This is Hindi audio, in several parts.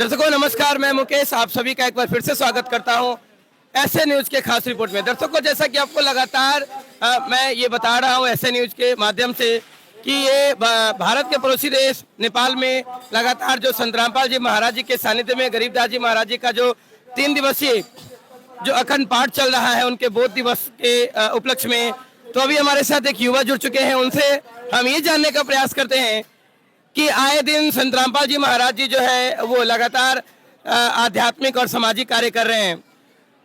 दर्शकों नमस्कार, मैं मुकेश आप सभी का एक बार फिर से स्वागत करता हूं ऐसे न्यूज के खास रिपोर्ट में। दर्शकों जैसा कि आपको लगातार मैं ये बता रहा हूं ऐसे न्यूज के माध्यम से कि ये भारत के पड़ोसी देश नेपाल में लगातार जो संत रामपाल जी महाराज जी के सानिध्य में गरीबदास जी महाराज जी का जो 3 दिवसीय जो अखंड पाठ चल रहा है उनके बोध दिवस के उपलक्ष्य में, तो अभी हमारे साथ एक युवा जुड़ चुके हैं। उनसे हम ये जानने का प्रयास करते हैं कि आए दिन संत रामपाल जी महाराज जी जो है वो लगातार आध्यात्मिक और सामाजिक कार्य कर रहे हैं।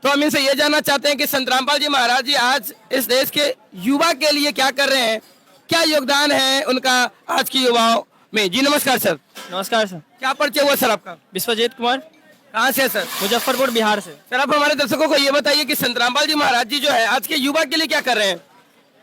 तो हम इनसे ये जानना चाहते हैं कि संत रामपाल जी महाराज जी आज इस देश के युवा के लिए क्या कर रहे हैं, क्या योगदान है उनका आज की युवाओं में। जी नमस्कार सर। नमस्कार सर। क्या परिचय हुआ सर आपका? विश्वजीत कुमार। कहाँ से सर? मुजफ्फरपुर बिहार से। सर आप हमारे दर्शकों को ये बताइए कि संत रामपाल जी महाराज जी जो है आज के युवा के लिए क्या कर रहे हैं।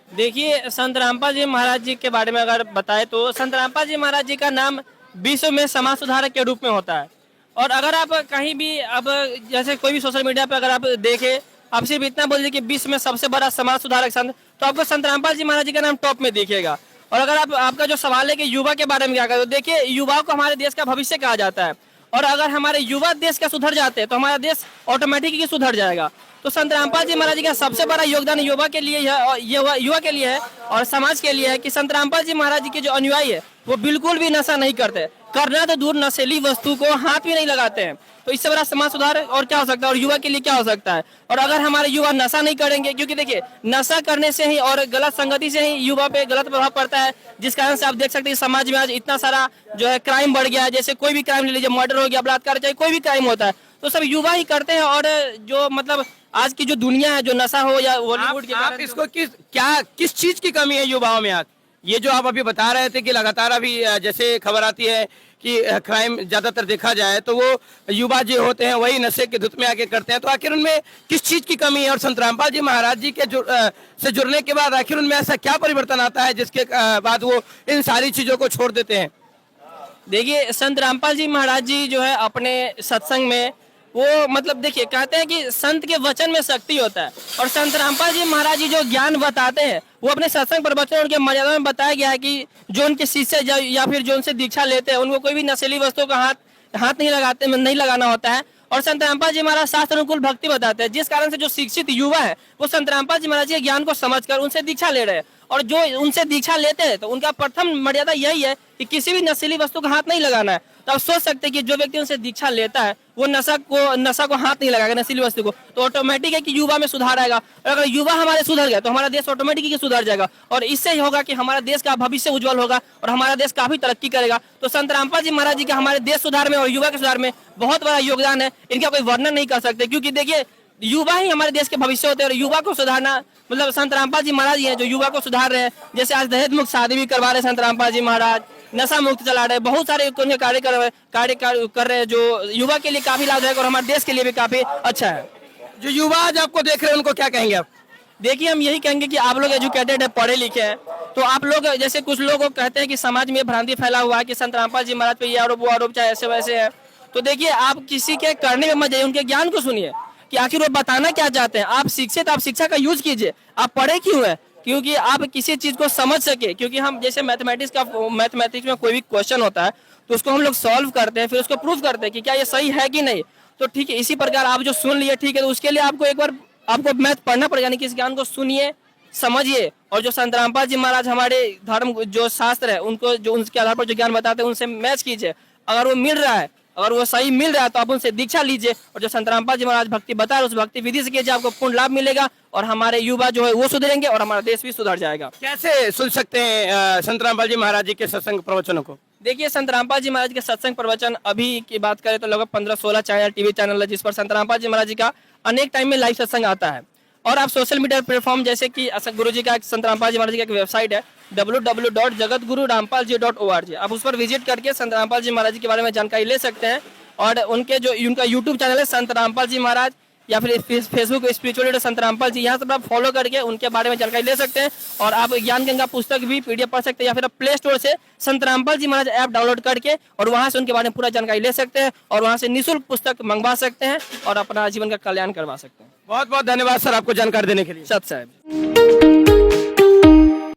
देखिए, संत रामपाल जी महाराज जी के बारे में अगर बताएं तो संत रामपाल जी महाराज जी का नाम विश्व में समाज सुधारक के रूप में होता है। और अगर आप कहीं भी अब जैसे कोई भी सोशल मीडिया पर अगर आप देखें, आप सिर्फ इतना बोल दीजिए कि विश्व में सबसे बड़ा समाज सुधारक संत, तो आपको संत रामपाल जी महाराज जी का नाम टॉप में दिखेगा। और अगर आपका जो सवाल है कि युवा के बारे में क्या करें, तो देखिए युवाओं को हमारे देश का भविष्य कहा जाता है। और अगर हमारे युवा देश का सुधर जाते हैं तो हमारा देश ऑटोमेटिकली सुधर जाएगा। तो संत रामपाल जी महाराज जी का सबसे बड़ा योगदान युवा के लिए है, युवा के लिए है और समाज के लिए है कि संत रामपाल जी महाराज जी के जो अनुयायी है वो बिल्कुल भी नशा नहीं करते, करना तो दूर नशीली वस्तु को हाथ भी नहीं लगाते हैं। तो इससे बड़ा समाज सुधार और क्या हो सकता है और युवा के लिए क्या हो सकता है। और अगर हमारे युवा नशा नहीं करेंगे, क्योंकि देखिए नशा करने से ही और गलत संगति से ही युवा पे गलत प्रभाव पड़ता है, जिस कारण से आप देख सकते हैं समाज में आज इतना सारा जो है क्राइम बढ़ गया है। जैसे कोई भी क्राइम ले लीजिए, मर्डर हो गया, बलात्कार, चाहे कोई भी क्राइम होता है तो सब युवा ही करते हैं। और जो मतलब आज की जो दुनिया है, जो नशा हो या बॉलीवुड के, आप इसको किस चीज की कमी है युवाओं में आज? ये जो आप अभी बता रहे थे कि लगातार अभी जैसे खबर आती है कि क्राइम ज्यादातर देखा जाए तो वो युवा जो होते हैं वही नशे के धुत में आके करते हैं, तो आखिर उनमें किस चीज की कमी है? और संत रामपाल जी महाराज जी के से जुड़ने के बाद आखिर उनमें ऐसा क्या परिवर्तन आता है जिसके बाद वो इन सारी चीजों को छोड़ देते हैं? देखिए, संत रामपाल जी महाराज जी जो है अपने सत्संग में वो मतलब देखिए कहते हैं कि संत के वचन में शक्ति होता है। और संत रामपाल जी महाराज जी जो ज्ञान बताते हैं वो अपने सत्संग प्रवचन उनके मर्यादा में बताया गया है कि जो उनके शिष्य या फिर जो उनसे दीक्षा लेते हैं उनको कोई भी नशीली वस्तुओं का हाथ नहीं लगाना होता है। और संत रामपाल जी महाराज शास्त्र अनुकूल भक्ति बताते हैं, जिस कारण से जो शिक्षित युवा है वो संत रामपाल जी महाराज के ज्ञान को समझकर उनसे दीक्षा ले रहे हैं। और जो उनसे दीक्षा लेते हैं तो उनका प्रथम मर्यादा यही है कि किसी भी नशीली वस्तु का हाथ नहीं लगाना है। तो आप सोच सकते हैं कि जो व्यक्ति उनसे दीक्षा लेता है वो नशा को हाथ नहीं लगाएगा, नशीली वस्तु को, तो ऑटोमेटिक है कि युवा में सुधार आएगा। और अगर युवा हमारे सुधर गए तो हमारा देश ऑटोमेटिकली सुधर जाएगा। और इससे ही होगा कि हमारा देश का भविष्य उज्जवल होगा और हमारा देश काफी तरक्की करेगा। तो संत रामपाल जी महाराज जी का हमारे देश सुधार में और युवा के सुधार में बहुत बड़ा योगदान है, इनका कोई वर्णन नहीं कर सकते। क्योंकि देखिए युवा ही हमारे देश के भविष्य होते हैं और युवा को सुधारना मतलब संत रामपाल जी महाराज ही हैं जो युवा को सुधार रहे हैं। जैसे आज दहेज मुक्त शादी भी करवा रहे हैं संत रामपाल जी महाराज, नशा मुक्त चला रहे हैं, बहुत सारे कार्य कर रहे हैं जो युवा के लिए काफी लाभदायक और हमारे देश के लिए भी काफी अच्छा है। जो युवा आज आपको देख रहे हैं उनको क्या कहेंगे आप? देखिए, हम यही कहेंगे कि आप लोग एजुकेटेड है, पढ़े लिखे हैं, तो आप लोग जैसे कुछ लोग कहते हैं कि समाज में भ्रांति फैला हुआ है कि संत रामपाल जी महाराज पे ये आरोप वो आरोप चाहे ऐसे वैसे है। तो देखिए, आप किसी के करने में मत जाइए, उनके ज्ञान को सुनिए कि आखिर वो बताना क्या चाहते हैं। आप शिक्षित, आप शिक्षा का यूज कीजिए। आप पढ़े क्यों है? क्योंकि आप किसी चीज को समझ सके। क्योंकि हम जैसे मैथमेटिक्स में कोई भी क्वेश्चन होता है तो उसको हम लोग सॉल्व करते हैं, फिर उसको प्रूव करते हैं कि क्या ये सही है कि नहीं। तो ठीक है, इसी प्रकार आप जो सुन लिए ठीक है, तो उसके लिए आपको एक बार आपको मैथ पढ़ना पड़ेगा, यानी कि इस ज्ञान को सुनिए, समझिए। और जो संत रामपाल जी महाराज हमारे धर्म जो शास्त्र है उनको जो उनके आधार पर जो ज्ञान बताते हैं उनसे मैच कीजिए। अगर वो मिल रहा है, अगर वो सही मिल रहा है तो आप उनसे दीक्षा लीजिए। और जो संत रामपाल जी महाराज भक्ति बता रहे उस भक्ति विधि से कीजिए, आपको पूर्ण लाभ मिलेगा और हमारे युवा जो है वो सुधरेंगे और हमारा देश भी सुधर जाएगा। कैसे सुन सकते हैं संत रामपाल जी महाराज जी के सत्संग प्रवचनों को? देखिए, संत रामपाल जी महाराज के सत्संग प्रवचन अभी की बात करें तो लगभग 15-16 चैनल टीवी चैनल है जिस पर संत रामपाल जी महाराज जी का अनेक टाइम में लाइव सत्संग आता है। और आप सोशल मीडिया प्लेटफॉर्म जैसे कि गुरु जी का संत रामपाल जी महाराज जी का एक वेबसाइट है www.jagatgururampalji.org, आप उस पर विजिट करके संत रामपाल जी महाराज जी के बारे में जानकारी ले सकते हैं। और उनका यूट्यूब चैनल है संत रामपाल जी महाराज, या फिर फेसबुक स्पिरिचुअलिटी संत रामपाल जी, यहाँ से आप फॉलो करके उनके बारे में जानकारी ले सकते हैं। और आप ज्ञान गंगा पुस्तक भी पीडीएफ पढ़ सकते हैं, या फिर आप प्ले स्टोर से संत रामपाल जी महाराज ऐप डाउनलोड करके और वहाँ से उनके बारे में पूरा जानकारी ले सकते हैं और वहाँ से निःशुल्क पुस्तक मंगवा सकते हैं और अपना जीवन का कल्याण करवा सकते हैं। बहुत बहुत धन्यवाद सर आपको जानकारी देने के लिए। सत साहब।